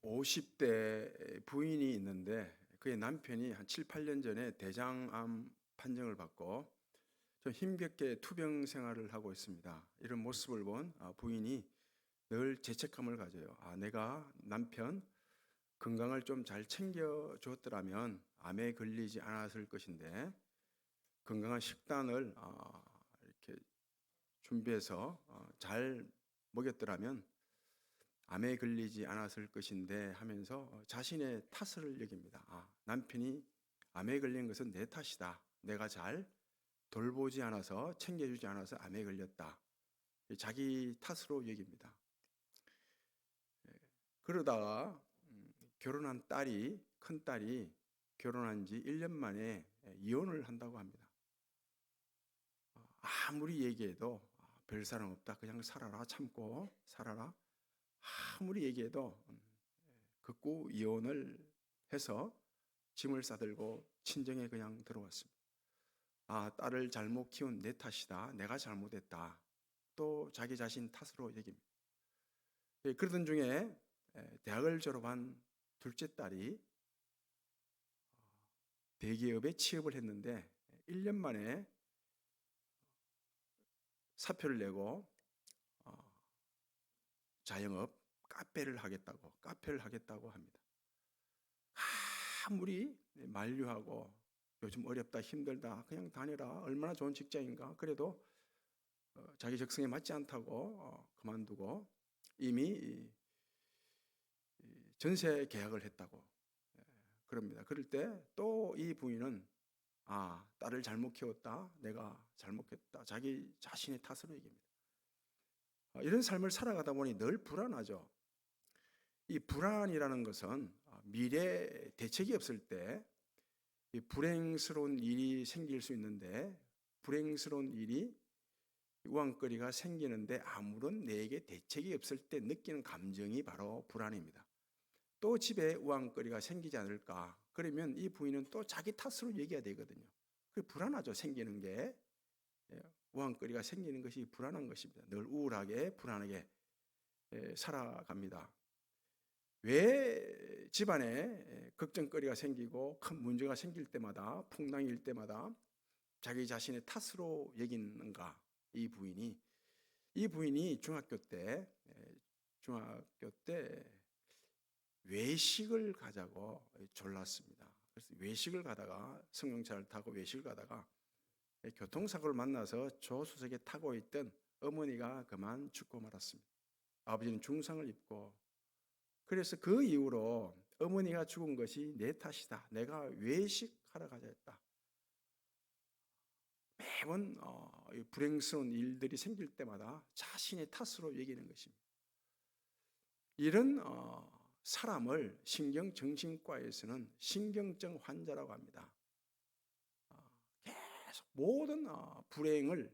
50대 부인이 있는데 그의 남편이 한 7, 8년 전에 대장암 판정을 받고 좀 힘겹게 투병 생활을 하고 있습니다. 이런 모습을 본 부인이 늘 죄책감을 가져요. 내가 남편 건강을 좀 잘 챙겨 주었더라면 암에 걸리지 않았을 것인데 건강한 식단을 이렇게 준비해서 잘 먹였더라면 암에 걸리지 않았을 것인데 하면서 자신의 탓을 여깁니다. 남편이 암에 걸린 것은 내 탓이다. 내가 잘 돌보지 않아서 챙겨주지 않아서 암에 걸렸다. 자기 탓으로 여깁니다. 그러다가 결혼한 큰 딸이 결혼한 지 1년 만에 이혼을 한다고 합니다. 아무리 얘기해도 별 사람 없다. 그냥 살아라. 참고 살아라. 아무리 얘기해도 극구 이혼을 해서 짐을 싸들고 친정에 그냥 들어왔습니다. 딸을 잘못 키운 내 탓이다. 내가 잘못했다. 또 자기 자신 탓으로 여깁니다. 그러던 중에 대학을 졸업한 둘째 딸이 대기업에 취업을 했는데 1년 만에 사표를 내고 자영업 카페를 하겠다고 합니다. 아무리 만류하고 요즘 어렵다 힘들다 그냥 다녀라 얼마나 좋은 직장인가 그래도 자기 적성에 맞지 않다고 그만두고 이미 전세 계약을 했다고 그럽니다. 그럴 때 또 이 부인은 딸을 잘못 키웠다 내가 잘못했다 자기 자신의 탓으로 얘기합니다. 이런 삶을 살아가다 보니 늘 불안하죠. 이 불안이라는 것은 미래 대책이 없을 때 이 불행스러운 일이 생길 수 있는데 불행스러운 일이 우왕거리가 생기는데 아무런 내게 대책이 없을 때 느끼는 감정이 바로 불안입니다. 또 집에 우왕거리가 생기지 않을까 그러면 이 부인은 또 자기 탓으로 얘기해야 되거든요. 그 불안하죠. 생기는 게 우왕거리가 생기는 것이 불안한 것입니다. 늘 우울하게 불안하게 살아갑니다. 왜 집안에 걱정거리가 생기고 큰 문제가 생길 때마다 풍랑일 때마다 자기 자신의 탓으로 여기는가? 이 부인이 중학교 때 외식을 가자고 졸랐습니다. 그래서 외식을 가다가 승용차를 타고 외식을 가다가 교통사고를 만나서 조수석에 타고 있던 어머니가 그만 죽고 말았습니다. 아버지는 중상을 입고 그래서 그 이후로 어머니가 죽은 것이 내 탓이다. 내가 외식하러 가자 했다. 매번 불행스러운 일들이 생길 때마다 자신의 탓으로 여기는 것입니다. 이런 사람을 신경정신과에서는 신경증 환자라고 합니다. 계속 모든 불행을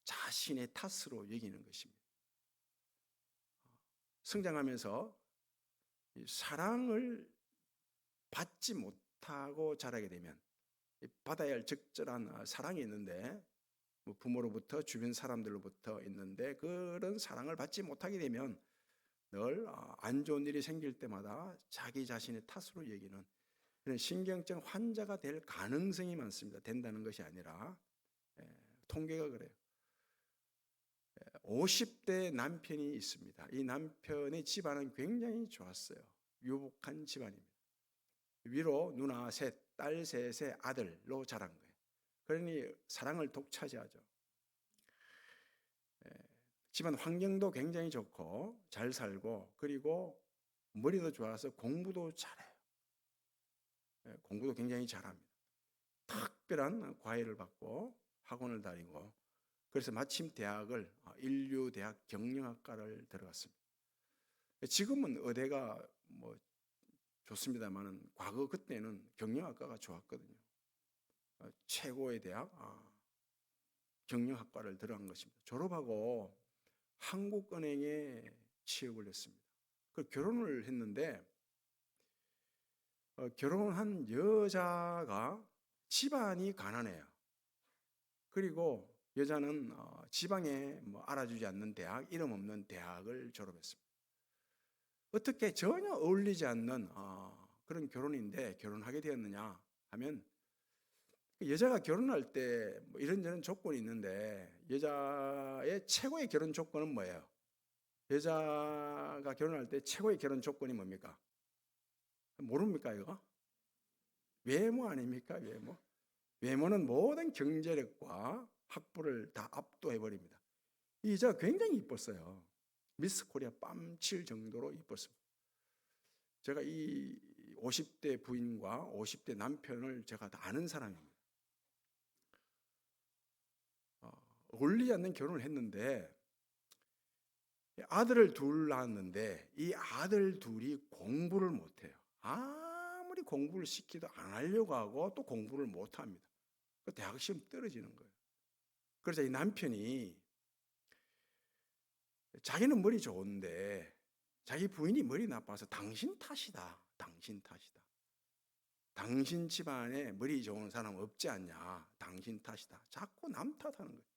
자신의 탓으로 여기는 것입니다. 성장하면서 사랑을 받지 못하고 자라게 되면 받아야 할 적절한 사랑이 있는데 부모로부터 주변 사람들로부터 있는데 그런 사랑을 받지 못하게 되면 늘 안 좋은 일이 생길 때마다 자기 자신의 탓으로 여기는 그런 신경증 환자가 될 가능성이 많습니다. 된다는 것이 아니라 통계가 그래요. 50대 남편이 있습니다. 이 남편의 집안은 굉장히 좋았어요. 유복한 집안입니다. 위로 누나 셋, 딸 셋의 아들로 자란 거예요. 그러니 사랑을 독차지하죠. 집안 환경도 굉장히 좋고 잘 살고 그리고 머리도 좋아서 공부도 잘해요. 공부도 굉장히 잘합니다. 특별한 과외를 받고 학원을 다니고 그래서 마침 대학을 인류대학 경영학과를 들어갔습니다. 지금은 의대가 좋습니다만은 과거 그때는 경영학과가 좋았거든요. 최고의 대학 경영학과를 들어간 것입니다. 졸업하고 한국은행에 취업을 했습니다. 그 결혼을 했는데 결혼한 여자가 집안이 가난해요. 그리고 여자는 지방에 알아주지 않는 대학, 이름 없는 대학을 졸업했습니다. 어떻게 전혀 어울리지 않는 그런 결혼인데 결혼하게 되었느냐 하면, 여자가 결혼할 때 뭐 이런저런 조건이 있는데 여자의 최고의 결혼 조건은 뭐예요? 여자가 결혼할 때 최고의 결혼 조건이 뭡니까? 모릅니까 이거? 외모 아닙니까? 외모. 외모는 모든 경제력과 학부를 다 압도해 버립니다. 이 여자가 굉장히 이뻤어요. 미스 코리아 뺨칠 정도로 이뻤습니다. 제가 이 50대 부인과 50대 남편을 제가 다 아는 사람입니다. 어울리지 않는 결혼을 했는데 아들을 둘 낳았는데 이 아들 둘이 공부를 못해요. 아무리 공부를 시키도 안 하려고 하고 또 공부를 못합니다. 대학 시험 떨어지는 거예요. 그래서 이 남편이 자기는 머리 좋은데 자기 부인이 머리 나빠서 당신 탓이다. 당신 탓이다. 당신 집안에 머리 좋은 사람 없지 않냐. 당신 탓이다. 자꾸 남 탓하는 거예요.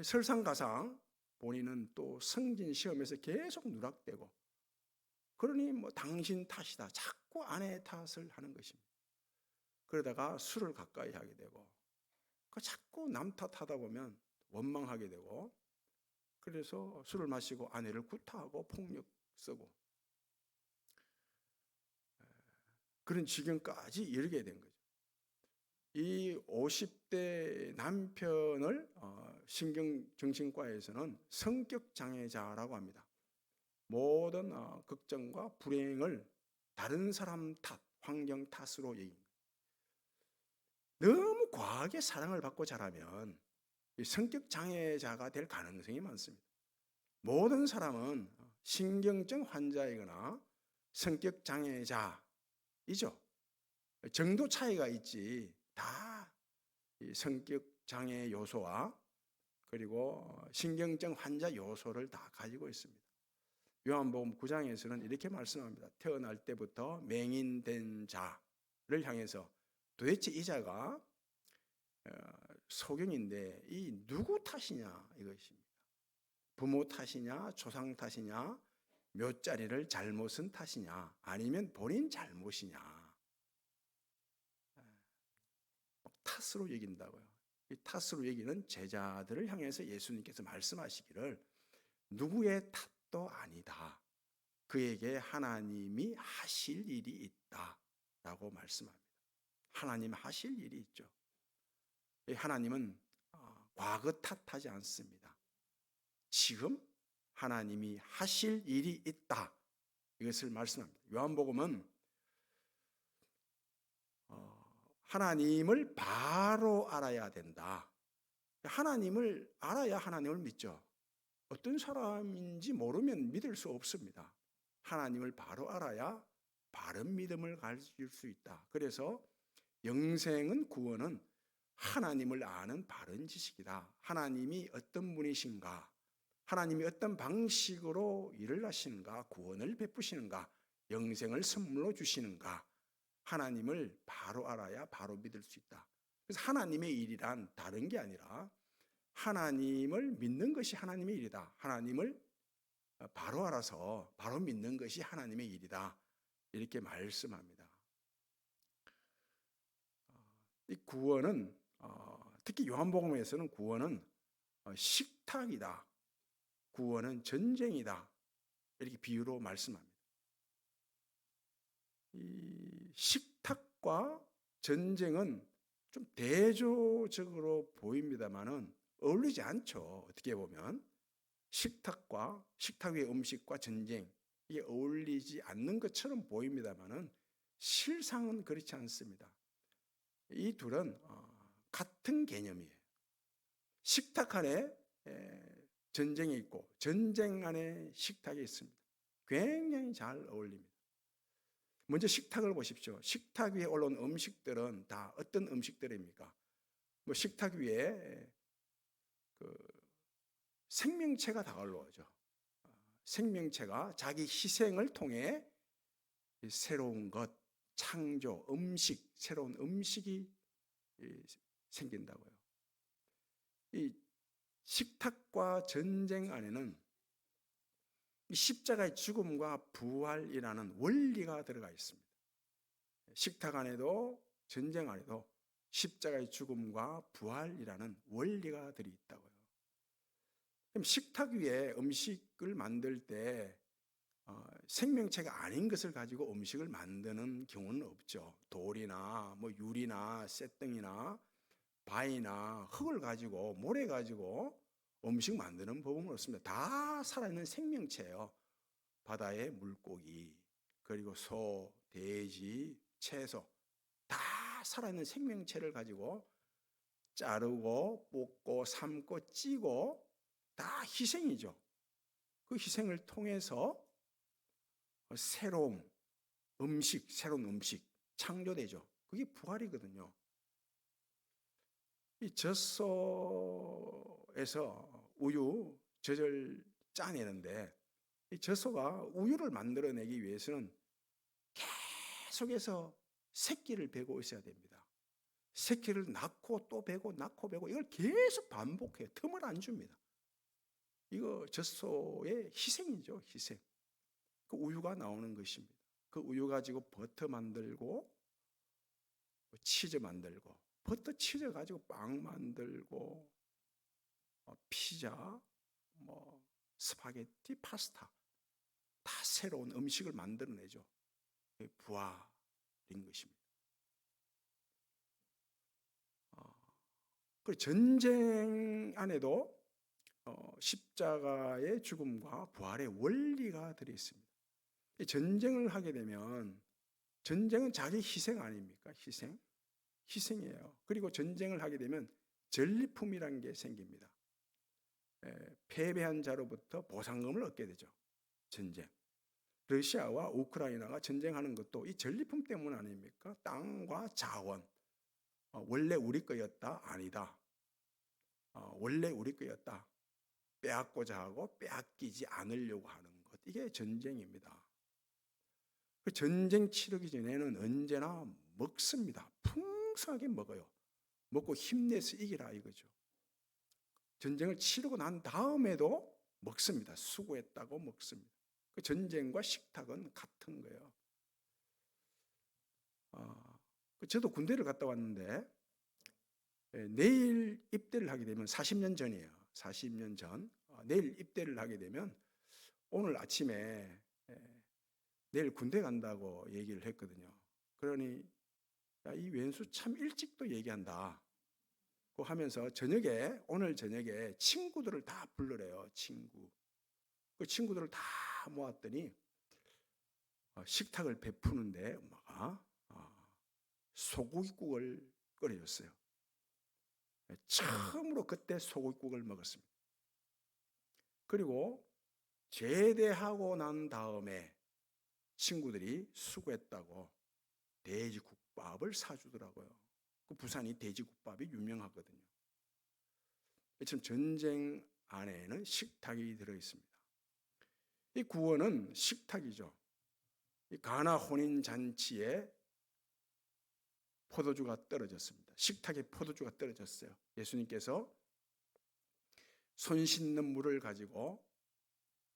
설상가상 본인은 또 성진 시험에서 계속 누락되고, 그러니 뭐 당신 탓이다. 자꾸 아내 탓을 하는 것입니다. 그러다가 술을 가까이 하게 되고, 자꾸 남 탓하다 보면 원망하게 되고, 그래서 술을 마시고 아내를 구타하고 폭력 쓰고 그런 지경까지 이르게 된 거죠. 이 50대 남편을 신경정신과에서는 성격장애자라고 합니다. 모든 걱정과 불행을 다른 사람 탓, 환경 탓으로 얘기합니다. 너무 과하게 사랑을 받고 자라면 성격장애자가 될 가능성이 많습니다. 모든 사람은 신경증 환자이거나 성격장애자이죠. 정도 차이가 있지 다 성격장애 요소와 그리고 신경증 환자 요소를 다 가지고 있습니다. 요한복음 9장에서는 이렇게 말씀합니다. 태어날 때부터 맹인된 자를 향해서 도대체 이 자가 소경인데 이 누구 탓이냐 이것입니다. 부모 탓이냐, 조상 탓이냐, 묘자리를 잘못 쓴 탓이냐, 아니면 본인 잘못이냐. 탓으로 여긴다고요. 이 탓으로 여기는 제자들을 향해서 예수님께서 말씀하시기를 누구의 탓도 아니다. 그에게 하나님이 하실 일이 있다라고 말씀합니다. 하나님 하실 일이 있죠. 하나님은 과거 탓하지 않습니다. 지금 하나님이 하실 일이 있다. 이것을 말씀합니다. 요한복음은 하나님을 바로 알아야 된다. 하나님을 알아야 하나님을 믿죠. 어떤 사람인지 모르면 믿을 수 없습니다. 하나님을 바로 알아야 바른 믿음을 가질 수 있다. 그래서 영생은 구원은 하나님을 아는 바른 지식이다. 하나님이 어떤 분이신가? 하나님이 어떤 방식으로 일을 하시는가? 구원을 베푸시는가? 영생을 선물로 주시는가? 하나님을 바로 알아야 바로 믿을 수 있다. 그래서 하나님의 일이란 다른 게 아니라 하나님을 믿는 것이 하나님의 일이다. 하나님을 바로 알아서 바로 믿는 것이 하나님의 일이다. 이렇게 말씀합니다. 이 구원은 특히 요한복음에서는 구원은 식탁이다. 구원은 전쟁이다. 이렇게 비유로 말씀합니다. 이 식탁과 전쟁은 좀 대조적으로 보입니다만은 어울리지 않죠. 어떻게 보면 식탁과 식탁 위의 음식과 전쟁 이게 어울리지 않는 것처럼 보입니다만은 실상은 그렇지 않습니다. 이 둘은 같은 개념이에요. 식탁 안에 전쟁이 있고 전쟁 안에 식탁이 있습니다. 굉장히 잘 어울립니다. 먼저 식탁을 보십시오. 식탁 위에 올라온 음식들은 다 어떤 음식들입니까? 뭐 식탁 위에 생명체가 다 올라오죠. 생명체가 자기 희생을 통해 새로운 것, 창조, 음식, 새로운 음식이 생긴다고요. 이 식탁과 전쟁 안에는 이 십자가의 죽음과 부활이라는 원리가 들어가 있습니다. 식탁 안에도 전쟁 안에도 십자가의 죽음과 부활이라는 원리가 들어 있다고요. 그럼 식탁 위에 음식을 만들 때 생명체가 아닌 것을 가지고 음식을 만드는 경우는 없죠. 돌이나 뭐 유리나 쇳덩이나 바위나 흙을 가지고 모래 가지고 음식 만드는 법은 없습니다. 다 살아있는 생명체예요. 바다의 물고기, 그리고 소, 돼지, 채소, 다 살아있는 생명체를 가지고 자르고 볶고 삶고 찌고 다 희생이죠. 그 희생을 통해서 새로운 음식 창조되죠. 그게 부활이거든요. 이 젖소에서 우유 젖을 짜내는데 이 젖소가 우유를 만들어내기 위해서는 계속해서 새끼를 베고 있어야 됩니다. 새끼를 낳고 또 베고 낳고 베고 이걸 계속 반복해요. 틈을 안 줍니다. 이거 젖소의 희생이죠. 희생. 그 우유가 나오는 것입니다. 그 우유 가지고 버터 만들고 치즈 만들고 버터 치즈 가지고 빵 만들고 피자, 뭐 스파게티, 파스타 다 새로운 음식을 만들어내죠. 그게 부활인 것입니다. 그리고 전쟁 안에도 십자가의 죽음과 부활의 원리가 들어 있습니다. 전쟁을 하게 되면 전쟁은 자기 희생 아닙니까? 희생이에요. 그리고 전쟁을 하게 되면 전리품이라는 게 생깁니다. 패배한 자로부터 보상금을 얻게 되죠. 전쟁. 러시아와 우크라이나가 전쟁하는 것도 이 전리품 때문 아닙니까? 땅과 자원. 원래 우리 거였다? 아니다. 원래 우리 거였다. 빼앗고자 하고 빼앗기지 않으려고 하는 것. 이게 전쟁입니다. 그 전쟁 치르기 전에는 언제나 먹습니다. 풍성하게 먹어요. 먹고 힘내서 이기라 이거죠. 전쟁을 치르고 난 다음에도 먹습니다. 수고했다고 먹습니다. 그 전쟁과 식탁은 같은 거예요. 저도 군대를 갔다 왔는데 내일 입대를 하게 되면 40년 전이에요. 40년 전. 내일 입대를 하게 되면 오늘 아침에 내일 군대 간다고 얘기를 했거든요. 그러니 야, 이 왼수 참 일찍도 얘기한다. 그 하면서 오늘 저녁에 친구들을 다 불러래요. 그 친구들을 다 모았더니 식탁을 베푸는데 엄마가 소고기국을 끓여줬어요. 처음으로 그때 소고기국을 먹었습니다. 그리고 제대하고 난 다음에 친구들이 수고했다고 돼지국밥을 사주더라고요. 그 부산이 돼지국밥이 유명하거든요. 지금 전쟁 안에는 식탁이 들어있습니다. 이 구원은 식탁이죠. 이 가나 혼인잔치에 포도주가 떨어졌습니다. 식탁에 포도주가 떨어졌어요. 예수님께서 손 씻는 물을 가지고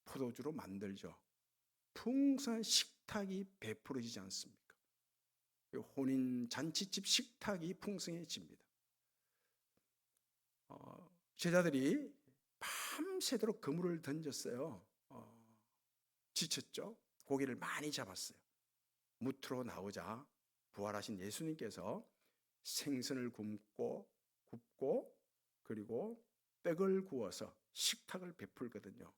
포도주로 만들죠. 풍성한 식탁이 베풀어지지 않습니까? 혼인 잔치집 식탁이 풍성해집니다. 제자들이 밤새도록 그물을 던졌어요. 지쳤죠? 고기를 많이 잡았어요. 무트로 나오자 부활하신 예수님께서 생선을 굽고 그리고 떡을 구워서 식탁을 베풀거든요.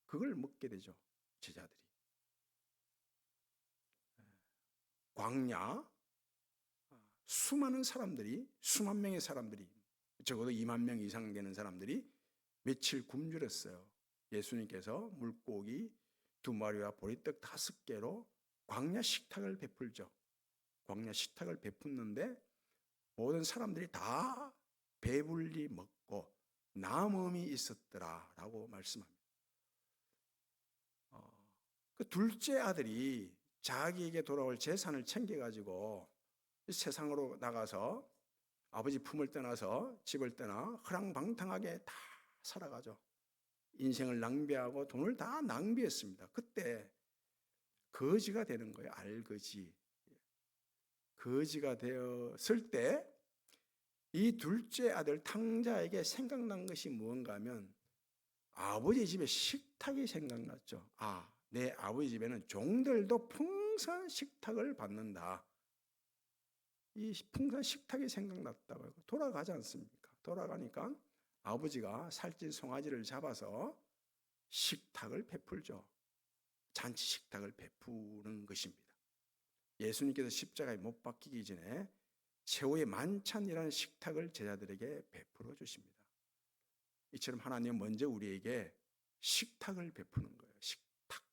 그걸 먹게 되죠. 제자들이. 광야 수만 명의 사람들이 적어도 2만 명 이상 되는 사람들이 며칠 굶주렸어요. 예수님께서 물고기 2마리와 보리떡 5개로 광야 식탁을 베풀죠. 광야 식탁을 베풀는데 모든 사람들이 다 배불리 먹고 남음이 있었더라라고 말씀합니다. 그 둘째 아들이 자기에게 돌아올 재산을 챙겨가지고 세상으로 나가서 아버지 품을 떠나서 집을 떠나 허랑방탕하게 다 살아가죠. 인생을 낭비하고 돈을 다 낭비했습니다. 그때 거지가 되는 거예요. 알거지. 거지가 되었을 때 이 둘째 아들 탕자에게 생각난 것이 무언가 하면 아버지 집에 식탁이 생각났죠. 아, 내 아버지 집에는 종들도 풍성한 식탁을 받는다. 이 풍성한 식탁이 생각났다고요. 돌아가지 않습니까? 돌아가니까 아버지가 살찐 송아지를 잡아서 식탁을 베풀죠. 잔치 식탁을 베푸는 것입니다. 예수님께서 십자가에 못 박히기 전에 최후의 만찬이라는 식탁을 제자들에게 베풀어 주십니다. 이처럼 하나님은 먼저 우리에게 식탁을 베푸는 거예요. 식탁.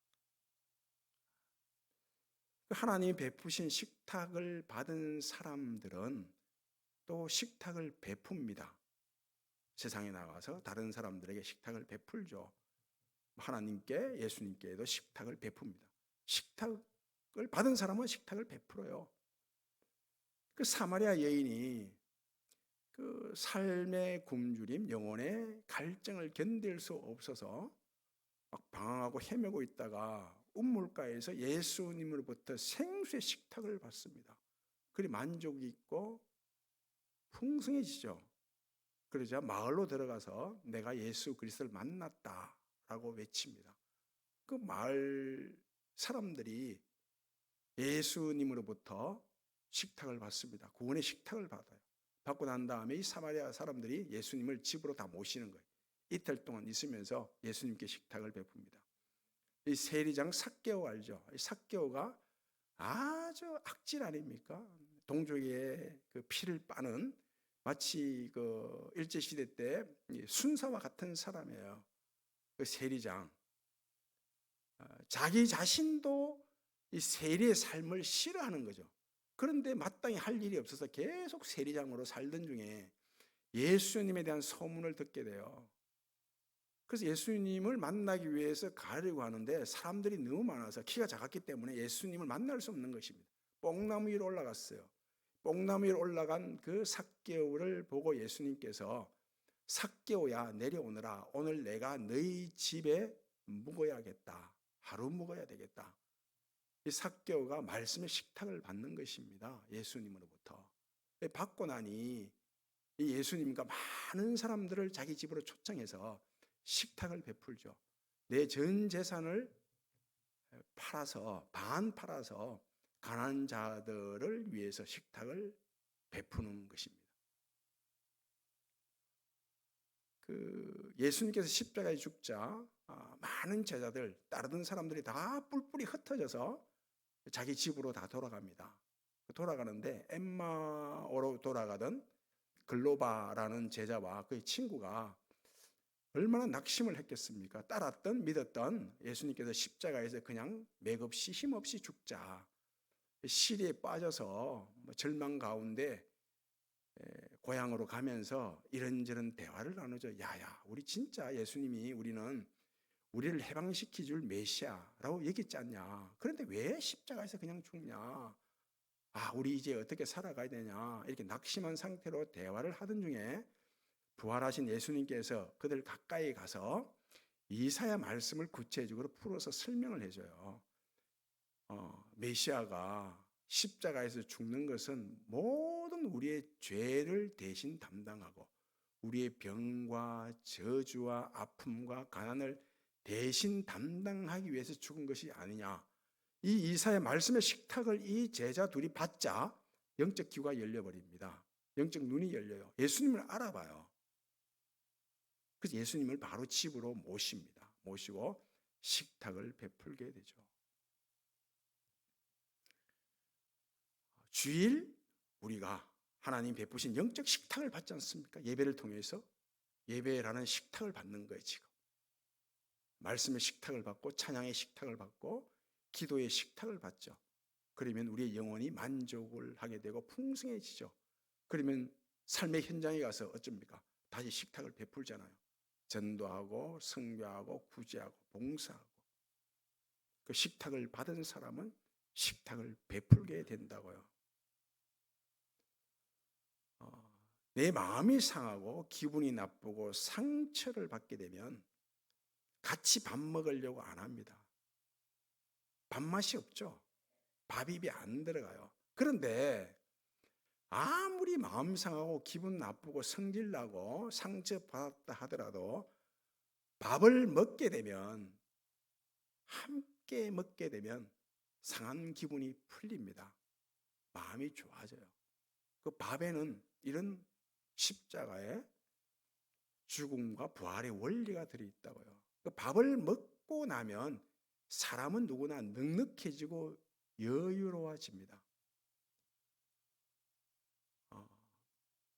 하나님이 베푸신 식탁을 받은 사람들은 또 식탁을 베풉니다. 세상에 나가서 다른 사람들에게 식탁을 베풀죠. 하나님께 예수님께도 식탁을 베풉니다. 식탁을 받은 사람은 식탁을 베풀어요. 그 사마리아 여인이 그 삶의 굶주림, 영혼의 갈증을 견딜 수 없어서 막 방황하고 헤매고 있다가 우물가에서 예수님으로부터 생수의 식탁을 받습니다. 그리 만족이 있고 풍성해지죠. 그러자 마을로 들어가서 내가 예수 그리스도를 만났다라고 외칩니다. 그 마을 사람들이 예수님으로부터 식탁을 받습니다. 구원의 식탁을 받아요. 받고 난 다음에 이 사마리아 사람들이 예수님을 집으로 다 모시는 거예요. 이틀 동안 있으면서 예수님께 식탁을 베풉니다. 이 세리장 삭개오 알죠? 이 삭개오가 아주 악질 아닙니까? 동족의 그 피를 빠는 마치 그 일제 시대 때 순사와 같은 사람이에요. 그 세리장. 자기 자신도 이 세리의 삶을 싫어하는 거죠. 그런데 마땅히 할 일이 없어서 계속 세리장으로 살던 중에 예수님에 대한 소문을 듣게 돼요. 그래서 예수님을 만나기 위해서 가려고 하는데 사람들이 너무 많아서 키가 작았기 때문에 예수님을 만날 수 없는 것입니다. 뽕나무 위로 올라갔어요. 뽕나무 위로 올라간 그 삭개오를 보고 예수님께서 삭개오야 내려오너라. 오늘 내가 너희 집에 묵어야겠다. 하루 묵어야 되겠다. 이 삭개오가 말씀의 식탁을 받는 것입니다. 예수님으로부터. 받고 나니 이 예수님과 많은 사람들을 자기 집으로 초청해서 식탁을 베풀죠. 내 전 재산을 팔아서 반 팔아서 가난한 자들을 위해서 식탁을 베푸는 것입니다. 그 예수님께서 십자가에 죽자 많은 제자들 따르던 사람들이 다 뿔뿔이 흩어져서 자기 집으로 다 돌아갑니다. 돌아가는데 엠마오로 돌아가던 글로바라는 제자와 그의 친구가 얼마나 낙심을 했겠습니까? 따랐던 믿었던 예수님께서 십자가에서 그냥 맥없이 힘없이 죽자. 시리에 빠져서 절망 가운데 고향으로 가면서 이런저런 대화를 나누죠. 야야, 우리 진짜 예수님이 우리를 해방시켜 줄 메시아라고 얘기했지 않냐. 그런데 왜 십자가에서 그냥 죽냐. 우리 이제 어떻게 살아가야 되냐. 이렇게 낙심한 상태로 대화를 하던 중에 부활하신 예수님께서 그들 가까이 가서 이사야 말씀을 구체적으로 풀어서 설명을 해줘요. 메시아가 십자가에서 죽는 것은 모든 우리의 죄를 대신 담당하고 우리의 병과 저주와 아픔과 가난을 대신 담당하기 위해서 죽은 것이 아니냐. 이 이사야 말씀의 식탁을 이 제자 둘이 받자 영적 귀가 열려버립니다. 영적 눈이 열려요. 예수님을 알아봐요. 그래서 예수님을 바로 집으로 모십니다. 모시고 식탁을 베풀게 되죠. 주일 우리가 하나님 베푸신 영적 식탁을 받지 않습니까? 예배를 통해서 예배라는 식탁을 받는 거예요. 지금 말씀의 식탁을 받고 찬양의 식탁을 받고 기도의 식탁을 받죠. 그러면 우리의 영혼이 만족을 하게 되고 풍성해지죠. 그러면 삶의 현장에 가서 어쩝니까? 다시 식탁을 베풀잖아요. 전도하고 선교하고 구제하고 봉사하고 그 식탁을 받은 사람은 식탁을 베풀게 된다고요. 내 마음이 상하고 기분이 나쁘고 상처를 받게 되면 같이 밥 먹으려고 안 합니다. 밥맛이 없죠. 밥 입에 안 들어가요. 그런데 아무리 마음 상하고 기분 나쁘고 성질 나고 상처받았다 하더라도 밥을 먹게 되면, 함께 먹게 되면 상한 기분이 풀립니다. 마음이 좋아져요. 그 밥에는 이런 십자가의 죽음과 부활의 원리가 들어있다고요. 그 밥을 먹고 나면 사람은 누구나 넉넉해지고 여유로워집니다.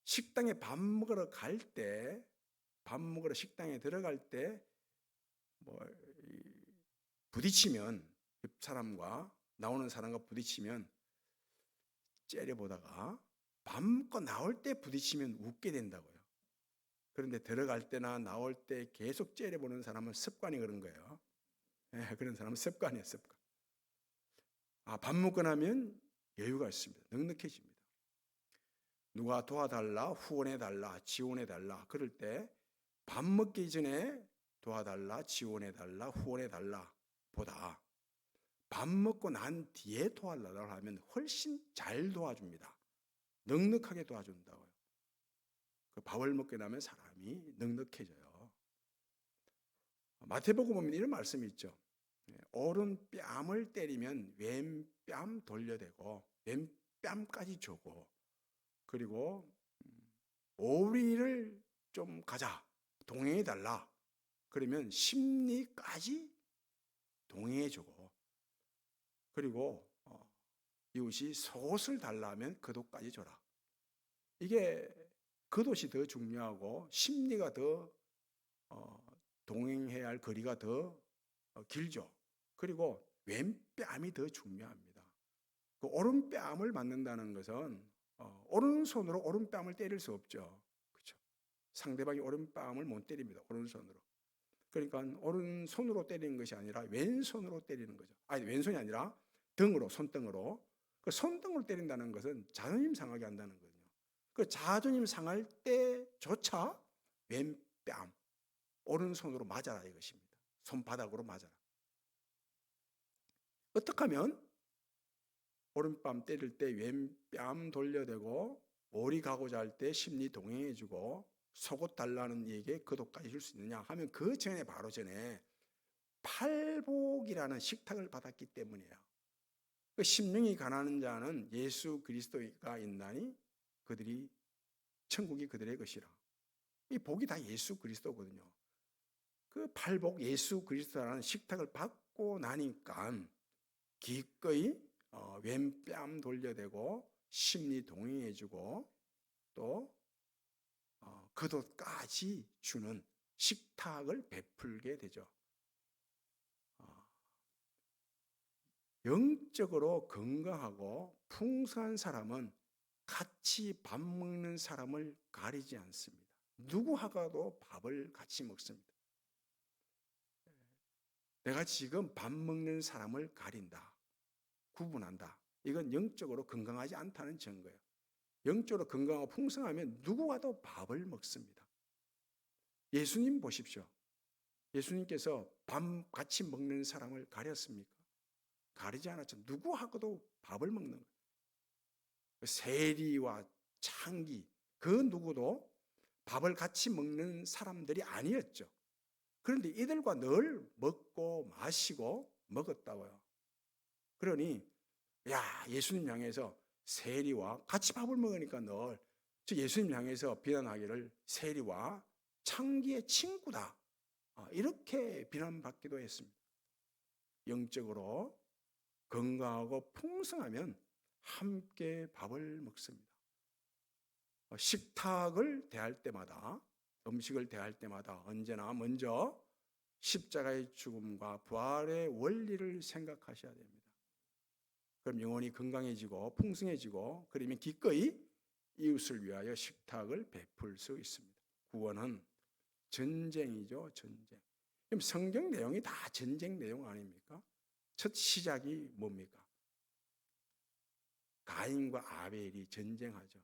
식당에 밥 먹으러 갈 때, 밥 먹으러 식당에 들어갈 때 부딪히면, 옆 사람과 나오는 사람과 부딪히면 째려보다가 밥 먹고 나올 때 부딪히면 웃게 된다고요. 그런데 들어갈 때나 나올 때 계속 째려보는 사람은 습관이 그런 거예요. 그런 사람은 습관이에요, 습관. 밥 먹고 나면 여유가 있습니다. 넉넉해집니다. 누가 도와달라, 후원해달라, 지원해달라 그럴 때 밥 먹기 전에 도와달라, 지원해달라, 후원해달라 보다 밥 먹고 난 뒤에 도와달라고 하면 훨씬 잘 도와줍니다. 넉넉하게 도와준다고요. 그 밥을 먹고 나면 사람이 넉넉해져요. 마태복음 보면 이런 말씀이 있죠. 오른 뺨을 때리면 왼뺨 돌려대고 왼뺨까지 주고, 그리고 오리를 좀 가자, 동행해달라 그러면 심리까지 동행해주고, 그리고 이웃이 속옷을 달라면 겉옷까지 줘라. 이게 겉옷이 더 중요하고 심리가 더 동행해야 할 거리가 더 길죠. 그리고 왼뺨이 더 중요합니다. 그 오른뺨을 맞는다는 것은 오른손으로 오른뺨을 때릴 수 없죠. 그렇죠? 상대방이 오른뺨을 못 때립니다. 오른손으로. 그러니까 오른손으로 때리는 것이 아니라 왼손으로 때리는 거죠. 아니, 왼손이 아니라 등으로, 손등으로. 그 손등으로 때린다는 것은 자존심 상하게 한다는 거죠. 그 자존심 상할 때조차 왼뺨, 오른손으로 맞아라 이것입니다. 손바닥으로 맞아라. 어떻게 하면 오른뺨 때릴 때 왼뺨 돌려대고, 오리 가고자 할 때 심리 동행해주고, 속옷 달라는 얘기에 겉옷까지 줄 수 있느냐 하면 그 전에, 바로 전에 팔복이라는 식탁을 받았기 때문이에요. 그 심령이 가난한 자는 예수 그리스도가 있나니 그들이 천국이 그들의 것이라. 이 복이 다 예수 그리스도거든요. 그 팔복 예수 그리스도라는 식탁을 받고 나니까 기꺼이 왼뺨 돌려대고 심리 동행해주고 또 겉옷까지 주는 식탁을 베풀게 되죠. 영적으로 건강하고 풍성한 사람은 같이 밥 먹는 사람을 가리지 않습니다. 누구하고도 밥을 같이 먹습니다. 내가 지금 밥 먹는 사람을 가린다, 구분한다. 이건 영적으로 건강하지 않다는 증거예요. 영적으로 건강하고 풍성하면 누구와도 밥을 먹습니다. 예수님 보십시오. 예수님께서 밥 같이 먹는 사람을 가렸습니까? 가리지 않았죠. 누구하고도 밥을 먹는 거예요. 세리와 창기, 그 누구도 밥을 같이 먹는 사람들이 아니었죠. 그런데 이들과 늘 먹고 마시고 먹었다고요. 그러니 예수님 향해서 세리와 같이 밥을 먹으니까 늘 예수님 향해서 비난하기를 세리와 창기의 친구다, 이렇게 비난받기도 했습니다. 영적으로 건강하고 풍성하면 함께 밥을 먹습니다. 식탁을 대할 때마다, 음식을 대할 때마다 언제나 먼저 십자가의 죽음과 부활의 원리를 생각하셔야 됩니다. 그럼 영혼이 건강해지고 풍성해지고, 그러면 기꺼이 이웃을 위하여 식탁을 베풀 수 있습니다. 구원은 전쟁이죠, 전쟁. 그럼 성경 내용이 다 전쟁 내용 아닙니까? 첫 시작이 뭡니까? 가인과 아벨이 전쟁하죠.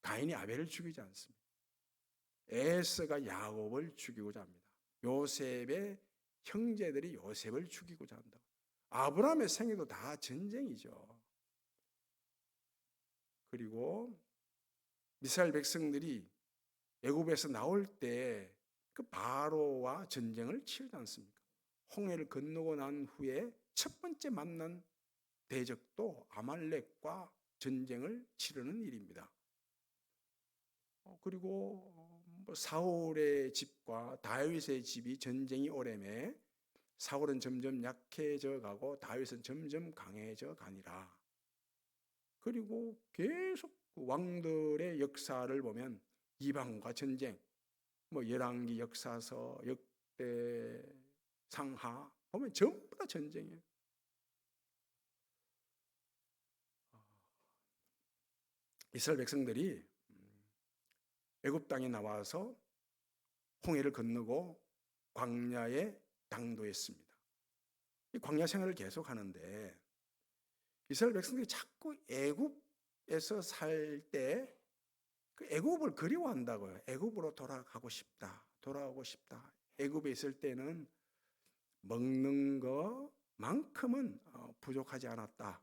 가인이 아벨을 죽이지 않습니다. 에서가 야곱을 죽이고자 합니다. 요셉의 형제들이 요셉을 죽이고자 한다. 아브라함의 생애도 다 전쟁이죠. 그리고 이스라엘 백성들이 애굽에서 나올 때 그 바로와 전쟁을 치르지 않습니까? 홍해를 건너고 난 후에 첫 번째 만난 대적도 아말렉과 전쟁을 치르는 일입니다. 그리고 사울의 집과 다윗의 집이 전쟁이 오래매 사울은 점점 약해져 가고 다윗은 점점 강해져 가니라. 그리고 계속 왕들의 역사를 보면 이방과 전쟁, 열왕기 역사서, 역대상하 보면 전부 다 전쟁이에요. 이스라엘 백성들이 애굽 땅에 나와서 홍해를 건너고 광야에 당도했습니다. 이 광야 생활을 계속 하는데 이스라엘 백성들이 자꾸 애굽에서 살 때 그 애굽을 그리워한다고요. 애굽으로 돌아가고 싶다. 돌아가고 싶다. 애굽에 있을 때는 먹는 것만큼은 부족하지 않았다.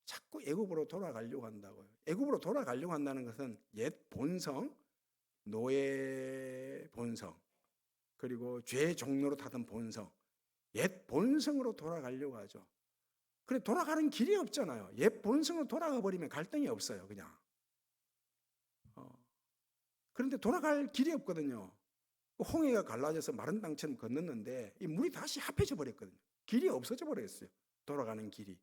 자꾸 애굽으로 돌아가려고 한다고요. 애굽으로 돌아가려고 한다는 것은 옛 본성, 노예 본성, 그리고 죄 종로로 타던 본성, 옛 본성으로 돌아가려고 하죠. 그래 돌아가는 길이 없잖아요. 옛 본성으로 돌아가 버리면 갈등이 없어요. 그냥. 그런데 돌아갈 길이 없거든요. 홍해가 갈라져서 마른 땅처럼 건넜는데 이 물이 다시 합해져 버렸거든요. 길이 없어져 버렸어요. 돌아가는 길이.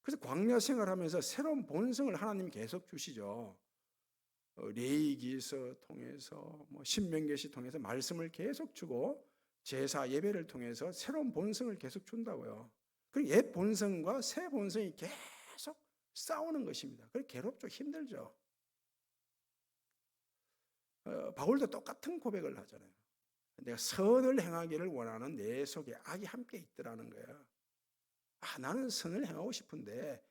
그래서 광야 생활하면서 새로운 본성을 하나님이 계속 주시죠. 레위기서 통해서 신명계시 통해서 말씀을 계속 주고 제사 예배를 통해서 새로운 본성을 계속 준다고요. 그리고 옛 본성과 새 본성이 계속 싸우는 것입니다. 그래서 괴롭죠. 힘들죠. 바울도 똑같은 고백을 하잖아요. 내가 선을 행하기를 원하는 내 속에 악이 함께 있더라는 거예요. 나는 선을 행하고 싶은데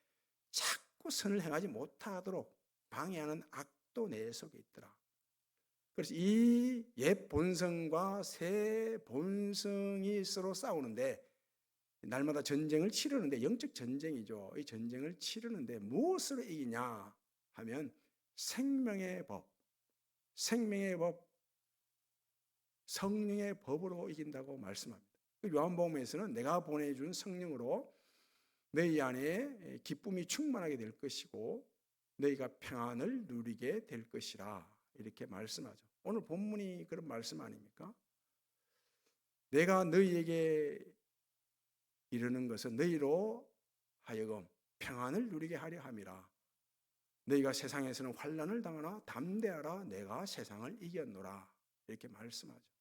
자꾸 선을 행하지 못하도록 방해하는 악도 내 속에 있더라. 그래서 이 옛 본성과 새 본성이 서로 싸우는데 날마다 전쟁을 치르는데 영적 전쟁이죠. 이 전쟁을 치르는데 무엇으로 이기냐 하면 생명의 법, 성령의 법으로 이긴다고 말씀합니다. 요한복음에서는 내가 보내준 성령으로 너희 안에 기쁨이 충만하게 될 것이고 너희가 평안을 누리게 될 것이라 이렇게 말씀하죠. 오늘 본문이 그런 말씀 아닙니까? 내가 너희에게 이르는 것은 너희로 하여금 평안을 누리게 하려 함이라. 너희가 세상에서는 환난을 당하나 담대하라. 내가 세상을 이겼노라. 이렇게 말씀하죠.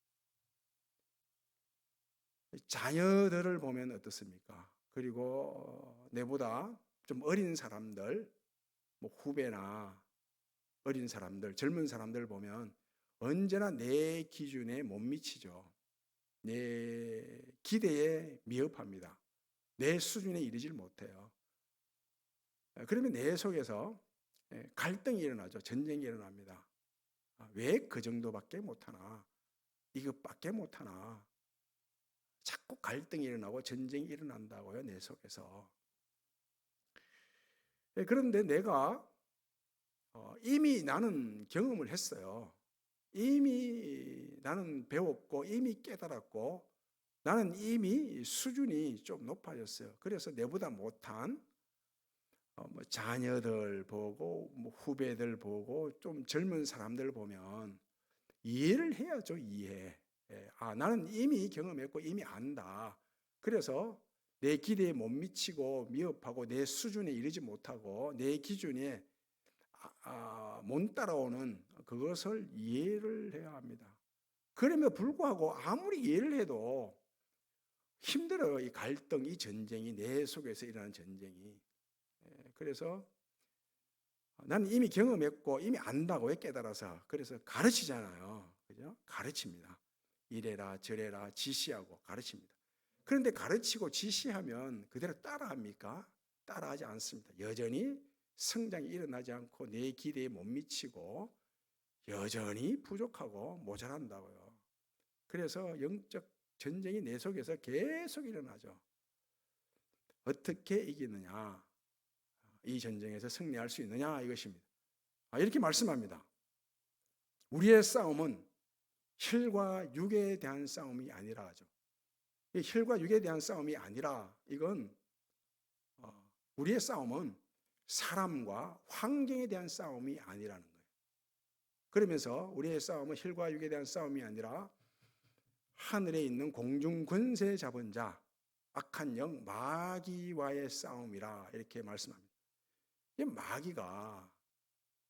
자녀들을 보면 어떻습니까? 그리고 내보다 좀 어린 사람들, 후배나 어린 사람들, 젊은 사람들 보면 언제나 내 기준에 못 미치죠. 내 기대에 미흡합니다. 내 수준에 이르질 못해요. 그러면 내 속에서 갈등이 일어나죠. 전쟁이 일어납니다. 왜 그 정도밖에 못하나? 이것밖에 못하나? 자꾸 갈등이 일어나고 전쟁이 일어난다고요. 내 속에서. 그런데 내가 이미 나는 경험을 했어요. 이미 나는 배웠고 이미 깨달았고 나는 이미 수준이 좀 높아졌어요. 그래서 내보다 못한 자녀들 보고 후배들 보고 좀 젊은 사람들 보면 이해를 해야죠. 이해. 나는 이미 경험했고 이미 안다. 그래서 내 기대에 못 미치고 미흡하고 내 수준에 이르지 못하고 내 기준에 못 따라오는 그것을 이해를 해야 합니다. 그럼에도 불구하고 아무리 이해를 해도 힘들어요. 이 갈등, 이 전쟁이 내 속에서 일어나는 전쟁이. 그래서 나는 이미 경험했고 이미 안다고 깨달아서 그래서 가르치잖아요. 그죠? 가르칩니다. 이래라 저래라 지시하고 가르칩니다. 그런데 가르치고 지시하면 그대로 따라합니까? 따라하지 않습니다. 여전히 성장이 일어나지 않고 내 기대에 못 미치고 여전히 부족하고 모자란다고요. 그래서 영적 전쟁이 내 속에서 계속 일어나죠. 어떻게 이기느냐, 이 전쟁에서 승리할 수 있느냐 이것입니다. 이렇게 말씀합니다. 우리의 싸움은 혈과 육에 대한 싸움이 아니라 하죠. 이 혈과 육에 대한 싸움이 아니라 이건 우리의 싸움은 사람과 환경에 대한 싸움이 아니라는 거예요. 그러면서 우리의 싸움은 혈과 육에 대한 싸움이 아니라 하늘에 있는 공중 권세 잡은 자, 악한 영 마귀와의 싸움이라 이렇게 말씀합니다. 이 마귀가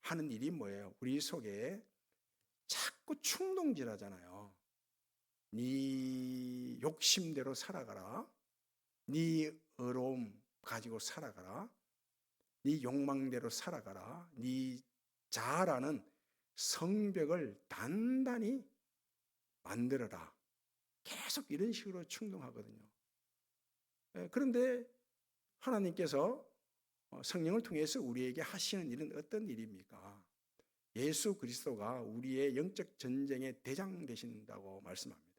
하는 일이 뭐예요? 우리 속에 자꾸 충동질하잖아요. 네 욕심대로 살아가라. 네 의로움 가지고 살아가라. 네 욕망대로 살아가라. 네 자아라는 성벽을 단단히 만들어라. 계속 이런 식으로 충동하거든요. 그런데 하나님께서 성령을 통해서 우리에게 하시는 일은 어떤 일입니까? 예수 그리스도가 우리의 영적 전쟁의 대장 되신다고 말씀합니다.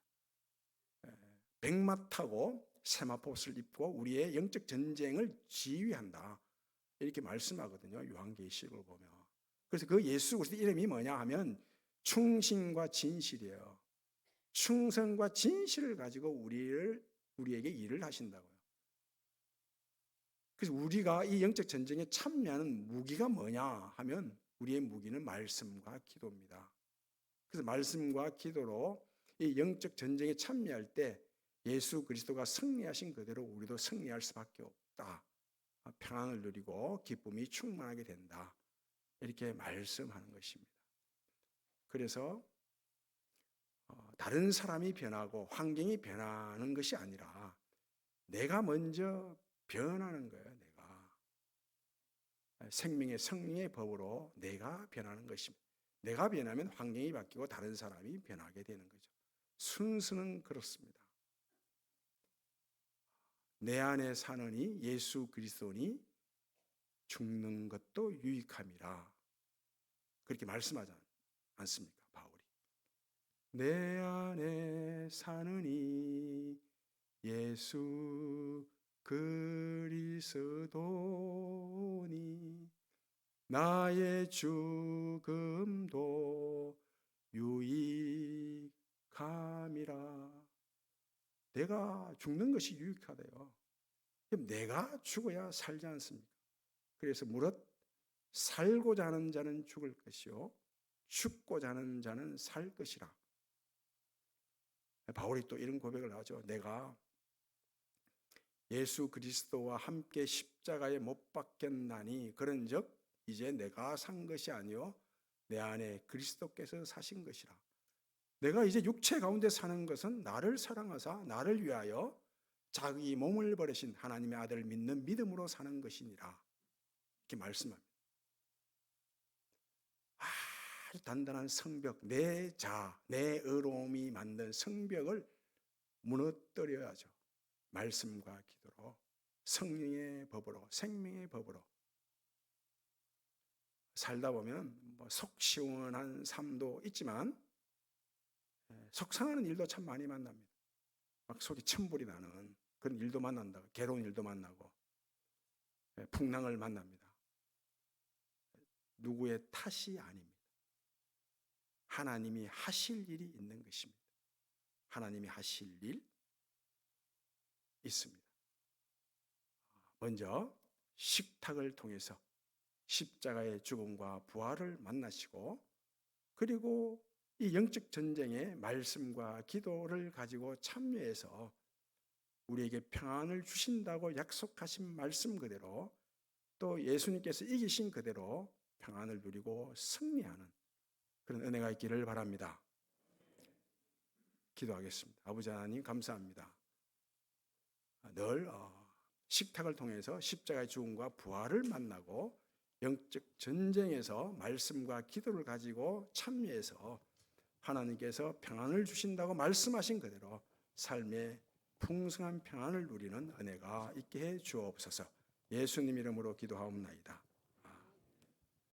백마 타고 세마포옷을 입고 우리의 영적 전쟁을 지휘한다. 이렇게 말씀하거든요. 요한계시록을 보면. 그래서 그 예수 그리스도 이름이 뭐냐 하면 충신과 진실이에요. 충성과 진실을 가지고 우리에게 일을 하신다고요. 그래서 우리가 이 영적 전쟁에 참여하는 무기가 뭐냐 하면 우리의 무기는 말씀과 기도입니다. 그래서 말씀과 기도로 이 영적 전쟁에 참여할 때 예수 그리스도가 승리하신 그대로 우리도 승리할 수밖에 없다. 평안을 누리고 기쁨이 충만하게 된다. 이렇게 말씀하는 것입니다. 그래서 다른 사람이 변하고 환경이 변하는 것이 아니라 내가 먼저 변하는 거예요. 내가 생명의 성령의 법으로 내가 변하는 것입니다. 내가 변하면 환경이 바뀌고 다른 사람이 변하게 되는 거죠. 순서는 그렇습니다. 내 안에 사느니 예수 그리스도니 죽는 것도 유익함이라. 그렇게 말씀하지 않습니까? 바울이. 내 안에 사느니 예수 그리스도니 나의 죽음도 유익함이라. 내가 죽는 것이 유익하대요. 그럼 내가 죽어야 살지 않습니까? 그래서 무릇 살고자 하는 자는 죽을 것이요 죽고자 하는 자는 살 것이라. 바울이 또 이런 고백을 하죠. 내가 예수 그리스도와 함께 십자가에 못 박혔나니 그런즉 이제 내가 산 것이 아니요 내 안에 그리스도께서 사신 것이라. 내가 이제 육체 가운데 사는 것은 나를 사랑하사 나를 위하여 자기 몸을 버리신 하나님의 아들을 믿는 믿음으로 사는 것이니라. 이렇게 말씀합니다. 아주 단단한 성벽, 내 자아, 내 의로움이 만든 성벽을 무너뜨려야죠. 말씀과 기도로, 성령의 법으로, 생명의 법으로 살다 보면 속 시원한 삶도 있지만 속상하는 일도 참 많이 만납니다. 막 속이 천불이 나는 그런 일도 만난다. 괴로운 일도 만나고 풍랑을 만납니다. 누구의 탓이 아닙니다. 하나님이 하실 일이 있는 것입니다. 하나님이 하실 일 있습니다. 먼저 식탁을 통해서 십자가의 죽음과 부활을 만나시고 그리고 이 영적 전쟁의 말씀과 기도를 가지고 참여해서 우리에게 평안을 주신다고 약속하신 말씀 그대로 또 예수님께서 이기신 그대로 평안을 누리고 승리하는 그런 은혜가 있기를 바랍니다. 기도하겠습니다. 아버지 하나님 감사합니다. 늘 식탁을 통해서 십자가의 죽음과 부활을 만나고 영적 전쟁에서 말씀과 기도를 가지고 참여해서 하나님께서 평안을 주신다고 말씀하신 그대로 삶의 풍성한 평안을 누리는 은혜가 있게 해 주옵소서. 예수님 이름으로 기도하옵나이다.